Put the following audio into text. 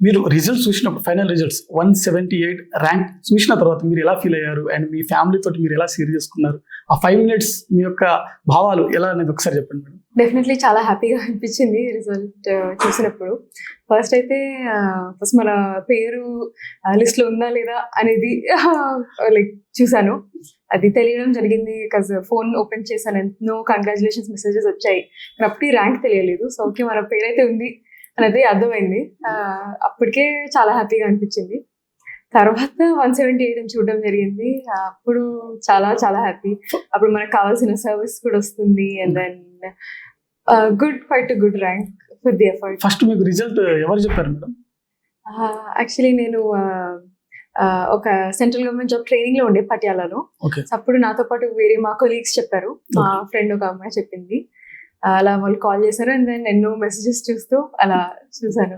మీరు రిజల్ట్స్ చూసినప్పుడు final results 178 rank చూసిన తర్వాత మీరు ఎలా ఫీల్ అయ్యారు అండ్ మీ ఫ్యామిలీ తోటి మీరు ఎలా షేర్ చేసుకున్నారు? ఆ 5 మినిట్స్ మీ యొక్క భావాలు ఎలా అనేది ఒకసారి చెప్పండి మేడం. డెఫినెట్లీ చాలా హ్యాపీగా అనిపించింది రిజల్ట్ చూసినప్పుడు. ఫస్ట్ అయితే ఫస్ట్ మన పేరు లిస్ట్లో ఉందా లేదా అనేది లైక్ చూసాను. అది తెలియడం జరిగింది. బికాజ్ ఫోన్ ఓపెన్ చేశాను, ఎన్నో కంగ్రాచులేషన్స్ మెసేజెస్ వచ్చాయి. కానీ అప్పటికి ర్యాంక్ తెలియలేదు. సో ఓకే, మన పేరైతే ఉంది అనేది అర్థమైంది. అప్పటికే చాలా హ్యాపీగా అనిపించింది. తర్వాత 178 అని చూడడం జరిగింది. అప్పుడు చాలా చాలా హ్యాపీ. అప్పుడు మనకు కావాల్సిన సర్వీస్ కూడా వస్తుంది. And then quite good rank for the effort. First మీకు రిజల్ట్ ఎవరు చెప్పారు మేడం? యాక్చువల్లీ నేను ఒక సెంట్రల్ గవర్నమెంట్ జాబ్ ట్రైనింగ్ లో ఉండే పటియాలాలో. అప్పుడు నాతో పాటు వేరే మా కొలీగ్స్ చెప్పారు. మా ఫ్రెండ్ ఒక అమ్మాయి చెప్పింది. అలా వాళ్ళు కాల్ చేశారు. అండ్ దెన్ ఎన్నో మెసేజెస్ చూస్తూ అలా చూసాను.